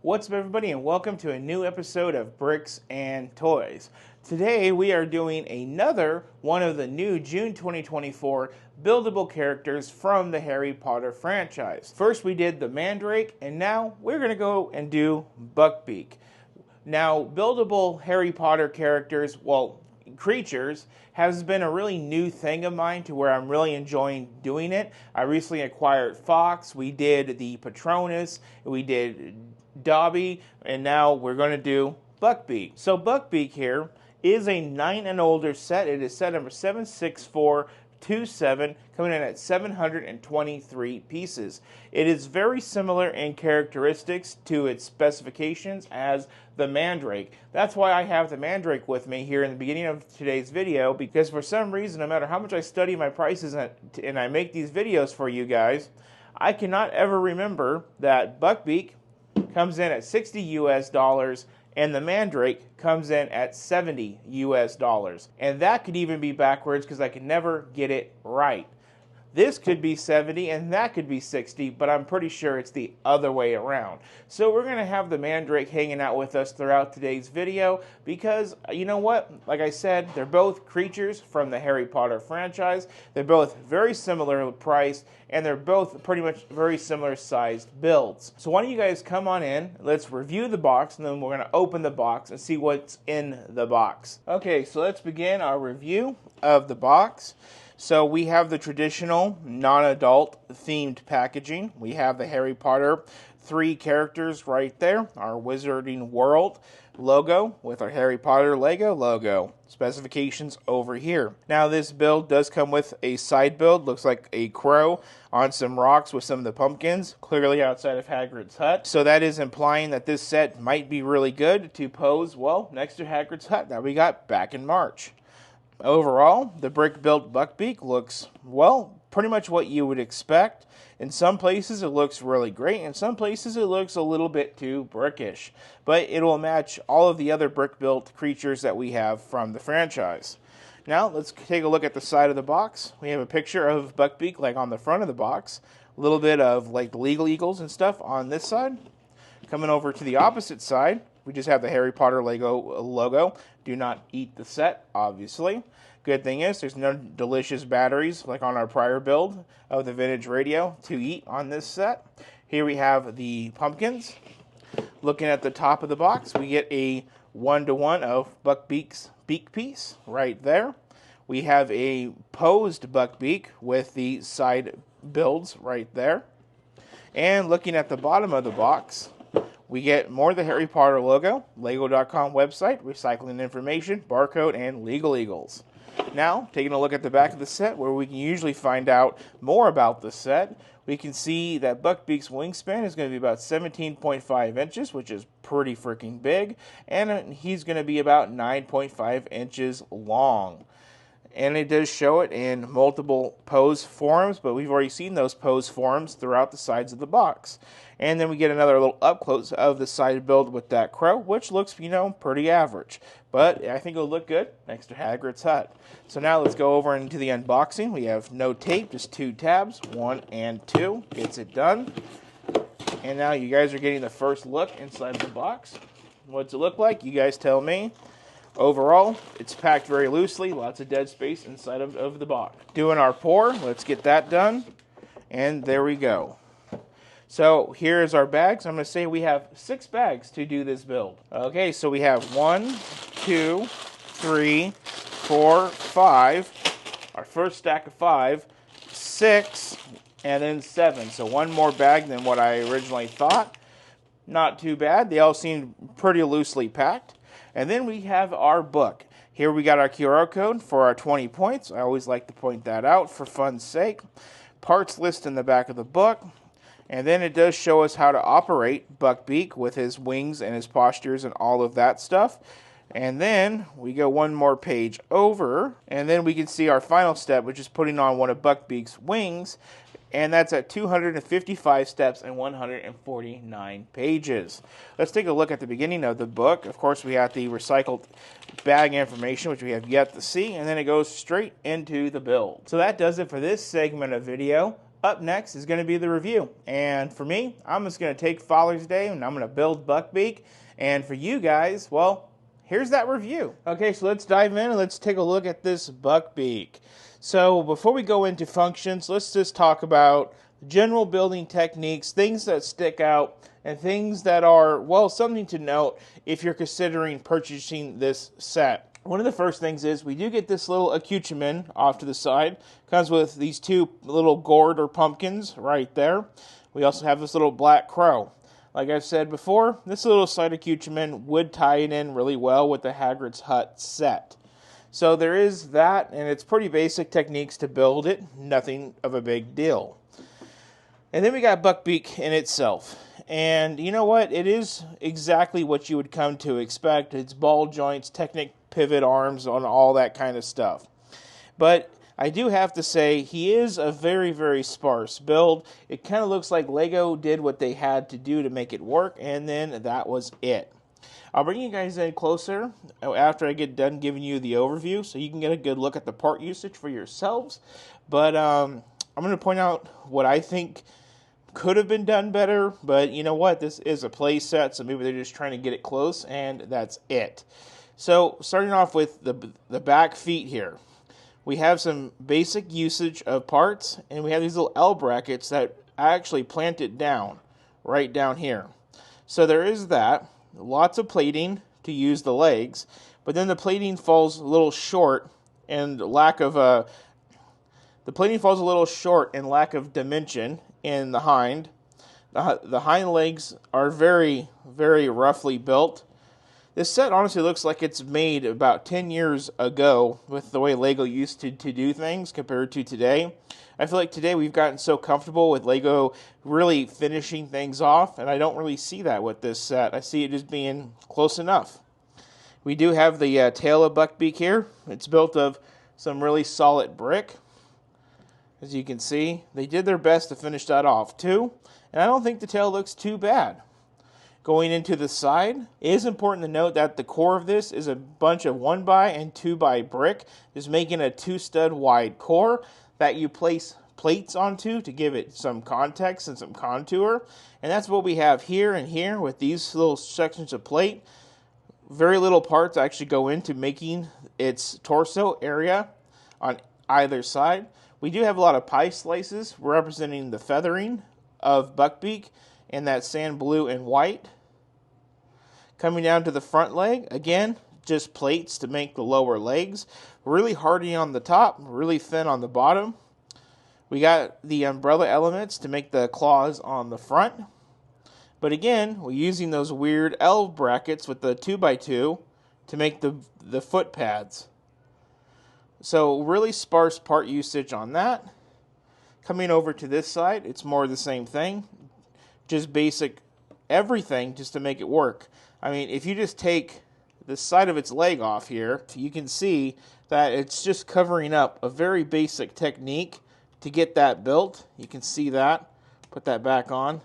What's up, everybody, and welcome to a new episode of Bricks and Toys. Today we are doing another one of the new June 2024 buildable characters from the Harry Potter franchise. First we did the Mandrake, and now we're going to go and do Buckbeak. Now, buildable Harry Potter characters, creatures, has been a really new thing of mine to where I'm really enjoying doing it. I recently acquired Fox, we did the Patronus, we did Dobby, and now we're going to do Buckbeak. So Buckbeak here is a 9 and older set. It is set number 76427, coming in at 723 pieces. It is very similar in characteristics to its specifications as the Mandrake. That's why I have the Mandrake with me here in the beginning of today's video, because for some reason, no matter how much I study my prices and I make these videos for you guys, I cannot ever remember that Buckbeak comes in at 60 US dollars and the Mandrake comes in at 70 US dollars. And that could even be backwards because I can never get it right. This could be 70 and that could be 60, but I'm pretty sure it's the other way around. So we're going to have the Mandrake hanging out with us throughout today's video because, you know what? Like I said, they're both creatures from the Harry Potter franchise. They're both very similar priced, and they're both pretty much very similar sized builds. So why don't you guys come on in, let's review the box, and then we're going to open the box and see what's in the box. Okay, so let's begin our review of the box. So we have the traditional non-adult themed packaging. We have the Harry Potter 3 characters right there, our Wizarding World logo with our Harry Potter Lego logo. Specifications over here. Now this build does come with a side build, looks like a crow on some rocks with some of the pumpkins, clearly outside of Hagrid's hut. So that is implying that this set might be really good to pose, well, next to Hagrid's hut that we got back in March. Overall, the brick-built Buckbeak looks, well, pretty much what you would expect. In some places it looks really great, in some places it looks a little bit too brickish. But it will match all of the other brick-built creatures that we have from the franchise. Now, let's take a look at the side of the box. We have a picture of Buckbeak like on the front of the box. A little bit of like the Legal Eagles and stuff on this side. Coming over to the opposite side, we just have the Harry Potter Lego logo. Do not eat the set, obviously. Good thing is, there's no delicious batteries like on our prior build of the vintage radio to eat on this set. Here we have the pumpkins. Looking at the top of the box, we get a 1-to-1 of Buckbeak's beak piece right there. We have a posed Buckbeak with the side builds right there. And looking at the bottom of the box, we get more of the Harry Potter logo, Lego.com website, recycling information, barcode, and Legal Eagles. Now, taking a look at the back of the set, where we can usually find out more about the set, we can see that Buckbeak's wingspan is going to be about 17.5 inches, which is pretty freaking big, and he's going to be about 9.5 inches long. And it does show it in multiple pose forms, but we've already seen those pose forms throughout the sides of the box. And then we get another little up close of the side build with that crow, which looks, pretty average. But I think it'll look good next to Hagrid's hut. So now let's go over into the unboxing. We have no tape, just 2 tabs, 1 and 2. Gets it done. And now you guys are getting the first look inside the box. What's it look like? You guys tell me. Overall, it's packed very loosely, lots of dead space inside of the box. Doing our pour, let's get that done. And there we go. So here's our bags. I'm going to say we have 6 bags to do this build. Okay, so we have 1, 2, 3, 4, 5. Our first stack of 5, 6, and then 7. So 1 more bag than what I originally thought. Not too bad. They all seem pretty loosely packed. And then we have our book. Here we got our QR code for our 20 points. I always like to point that out for fun's sake. Parts list in the back of the book. And then it does show us how to operate Buckbeak with his wings and his postures and all of that stuff. And then we go 1 more page over. And then we can see our final step, which is putting on one of Buckbeak's wings. And that's at 255 steps and 149 pages. Let's take a look at the beginning of the book. Of course, we have the recycled bag information, which we have yet to see, and then it goes straight into the build. So that does it for this segment of video. Up next is going to be the review. And for me, I'm just going to take Father's Day and I'm going to build Buckbeak. And for you guys, well, here's that review. Okay, so let's dive in and let's take a look at this Buckbeak. So before we go into functions, let's just talk about general building techniques, things that stick out, and things that are, well, something to note if you're considering purchasing this set. One of the first things is we do get this little accoutrement off to the side. Comes with these two little gourd or pumpkins right there. We also have this little black crow. Like I've said before, this little side accoutrement would tie it in really well with the Hagrid's Hut set. So there is that, and it's pretty basic techniques to build it. Nothing of a big deal. And then we got Buckbeak in itself. And you know what? It is exactly what you would come to expect. It's ball joints, Technic pivot arms, on all that kind of stuff. But I do have to say, he is a very, very sparse build. It kind of looks like Lego did what they had to do to make it work, and then that was it. I'll bring you guys in closer after I get done giving you the overview so you can get a good look at the part usage for yourselves. But I'm going to point out what I think could have been done better, but you know what? This is a play set, so maybe they're just trying to get it close, and that's it. So starting off with the back feet here, we have some basic usage of parts, and we have these little L brackets that actually plant it down, right down here. So there is that. Lots of plating to use the legs, but then the plating falls a little short and lack of lack of dimension in the hind. The hind legs are very, very roughly built. This set honestly looks like it's made about 10 years ago with the way Lego used to do things compared to today. I feel like today we've gotten so comfortable with Lego really finishing things off, and I don't really see that with this set. I see it just being close enough. We do have the tail of Buckbeak here. It's built of some really solid brick. As you can see, they did their best to finish that off too, and I don't think the tail looks too bad. Going into the side, it is important to note that the core of this is a bunch of 1x and 2x brick, just making a 2-stud wide core that you place plates onto to give it some context and some contour. And that's what we have here and here with these little sections of plate. Very little parts actually go into making its torso area on either side. We do have a lot of pie slices representing the feathering of Buckbeak in that sand blue and white. Coming down to the front leg, again, just plates to make the lower legs. Really hardy on the top, really thin on the bottom. We got the umbrella elements to make the claws on the front. But again, we're using those weird L brackets with the 2x2 to make the foot pads. So really sparse part usage on that. Coming over to this side, it's more the same thing. Just basic everything just to make it work. I mean, if you just take the side of its leg off here, you can see that it's just covering up a very basic technique to get that built. You can see that. Put that back on.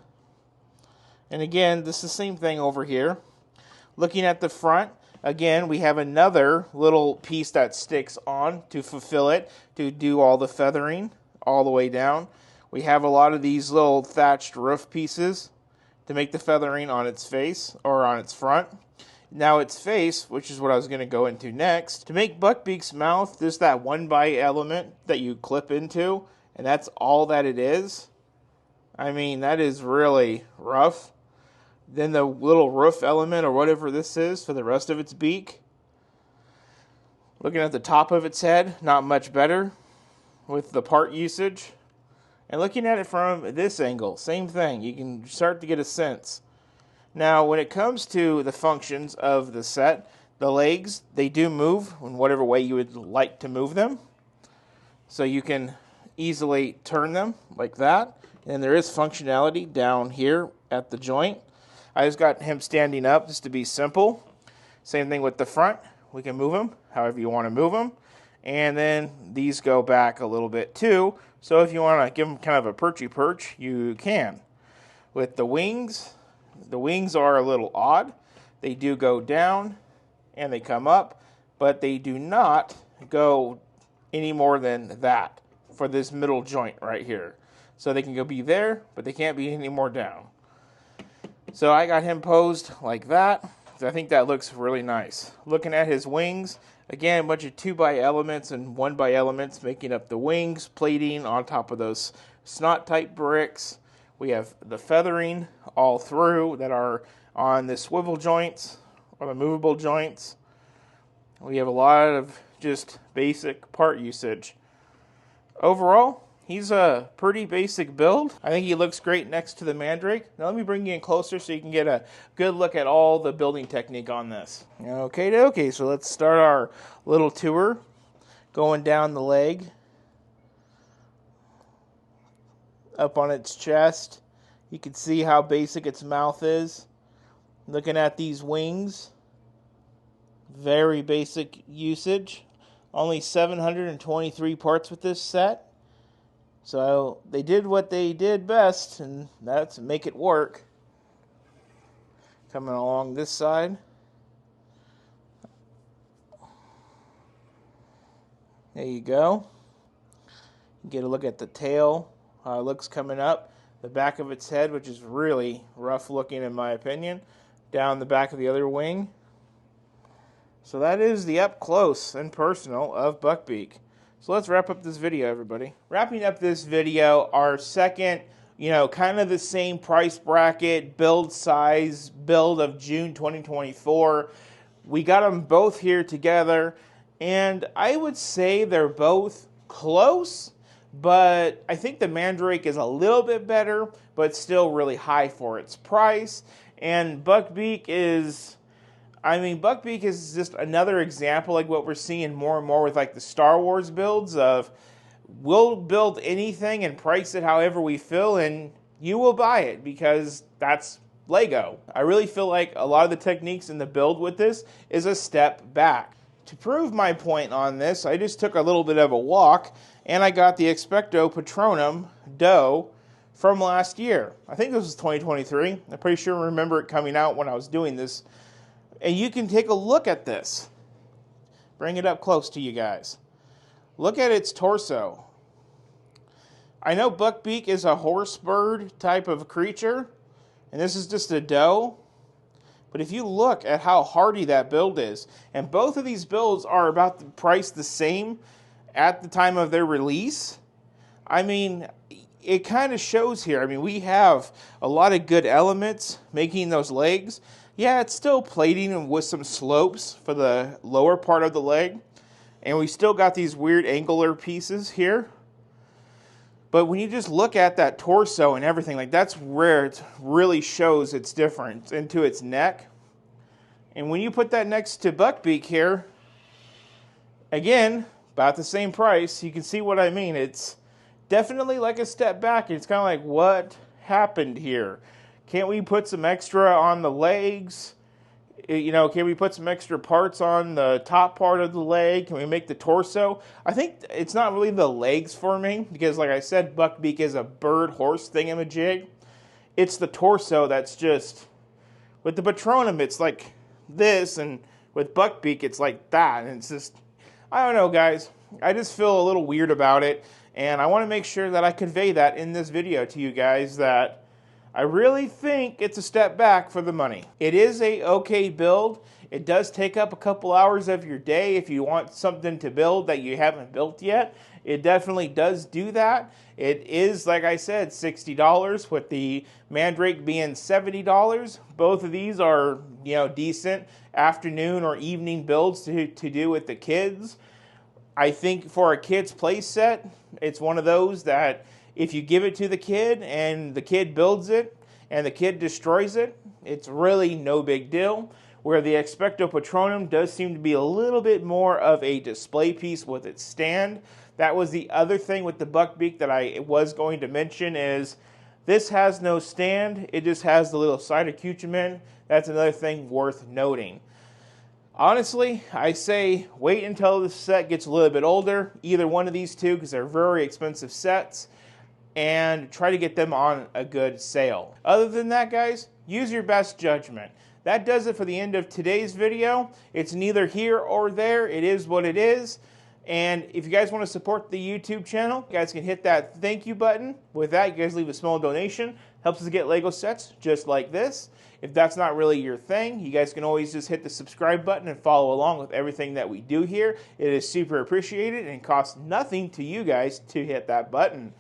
And again, this is the same thing over here. Looking at the front, again, we have another little piece that sticks on to fulfill it, to do all the feathering all the way down. We have a lot of these little thatched roof pieces to make the feathering on its face or on its front. Now its face, which is what I was going to go into next, to make Buckbeak's mouth, there's that 1x element that you clip into, and that's all that it is. I mean, that is really rough. Then the little roof element or whatever this is for the rest of its beak. Looking at the top of its head, not much better with the part usage. And looking at it from this angle, same thing. You can start to get a sense. Now, when it comes to the functions of the set, the legs, they do move in whatever way you would like to move them. So you can easily turn them like that. And there is functionality down here at the joint. I just got him standing up just to be simple. Same thing with the front. We can move them however you want to move them. And then these go back a little bit too. So if you want to give them kind of a perchy perch, you can. With the wings are a little odd. They do go down and they come up, but they do not go any more than that for this middle joint right here. So they can go be there, but they can't be any more down. So I got him posed like that. I think that looks really nice. Looking at his wings, again, a bunch of 2x elements and 1x elements making up the wings, plating on top of those snot type bricks. We have the feathering all through that are on the swivel joints or the movable joints. We have a lot of just basic part usage. Overall, he's a pretty basic build. I think he looks great next to the Mandrake. Now let me bring you in closer so you can get a good look at all the building technique on this. Okay, so let's start our little tour. Going down the leg, up on its chest. You can see how basic its mouth is. Looking at these wings, very basic usage. Only 723 parts with this set. So they did what they did best, and that's make it work. Coming along this side. There you go. Get a look at the tail, how it looks coming up. The back of its head, which is really rough looking in my opinion. Down the back of the other wing. So that is the up close and personal of Buckbeak. So let's wrap up this video, everybody. Wrapping up this video, our second, kind of the same price bracket, build size, build of June 2024. We got them both here together, and I would say they're both close, but I think the Mandrake is a little bit better, but still really high for its price. And Buckbeak is just another example like what we're seeing more and more with like the Star Wars builds of we'll build anything and price it however we feel and you will buy it because that's Lego. I really feel like a lot of the techniques in the build with this is a step back. To prove my point on this, I just took a little bit of a walk and I got the Expecto Patronum dough from last year. I think this was 2023. I'm pretty sure I remember it coming out when I was doing this. And you can take a look at this. Bring it up close to you guys. Look at its torso. I know Buckbeak is a horse bird type of creature, and this is just a doe. But if you look at how hardy that build is, and both of these builds are about the price the same at the time of their release, it kind of shows here. We have a lot of good elements making those legs. Yeah, it's still plating and with some slopes for the lower part of the leg. And we still got these weird angular pieces here. But when you just look at that torso and everything, that's where it really shows its difference into its neck. And when you put that next to Buckbeak here, again, about the same price, you can see what I mean. It's definitely like a step back. It's kind of like, what happened here? Can't we put some extra on the legs? Can we put some extra parts on the top part of the leg? Can we make the torso? I think it's not really the legs for me because, like I said, Buckbeak is a bird-horse thingamajig. It's the torso that's just... With the Patronum, it's like this, and with Buckbeak, it's like that. And it's just... I don't know, guys. I just feel a little weird about it, and I want to make sure that I convey that in this video to you guys that I really think it's a step back for the money. It is a okay build. It does take up a couple hours of your day if you want something to build that you haven't built yet. It definitely does do that. It is, like I said, $60 with the Mandrake being $70. Both of these are, decent afternoon or evening builds to do with the kids. I think for a kid's play set, it's one of those that if you give it to the kid and the kid builds it and the kid destroys it, it's really no big deal. Where the Expecto Patronum does seem to be a little bit more of a display piece with its stand. That was the other thing with the Buckbeak that I was going to mention is this has no stand. It just has the little side accoutrement. That's another thing worth noting. Honestly, I say wait until the set gets a little bit older, either one of these two, because they're very expensive sets, and try to get them on a good sale. Other than that, guys, use your best judgment. That does it for the end of today's video. It's neither here or there. It is what it is. And if you guys want to support the YouTube channel, you guys can hit that thank you button. With that, you guys leave a small donation. Helps us get Lego sets just like this. If that's not really your thing, you guys can always just hit the subscribe button and follow along with everything that we do here. It is super appreciated and costs nothing to you guys to hit that button.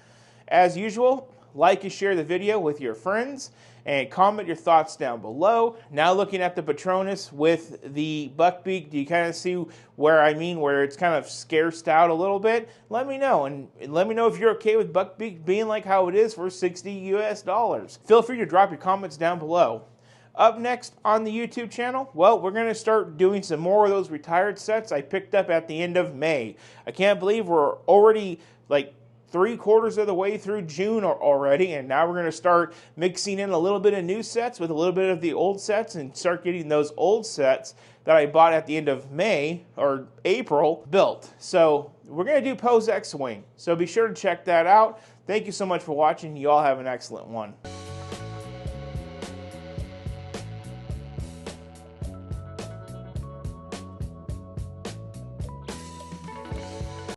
As usual, like and share the video with your friends and comment your thoughts down below. Now looking at the Patronus with the Buckbeak, do you kind of see where I mean, where it's kind of scarced out a little bit? Let me know, and let me know if you're okay with Buckbeak being like how it is for $60 US. Feel free to drop your comments down below. Up next on the YouTube channel, well, we're going to start doing some more of those retired sets I picked up at the end of May. I can't believe we're already like 3/4 of the way through June already, and now we're going to start mixing in a little bit of new sets with a little bit of the old sets and start getting those old sets that I bought at the end of May or April built. So we're going to do Pose X-Wing, so be sure to check that out. Thank you so much for watching. You all have an excellent one.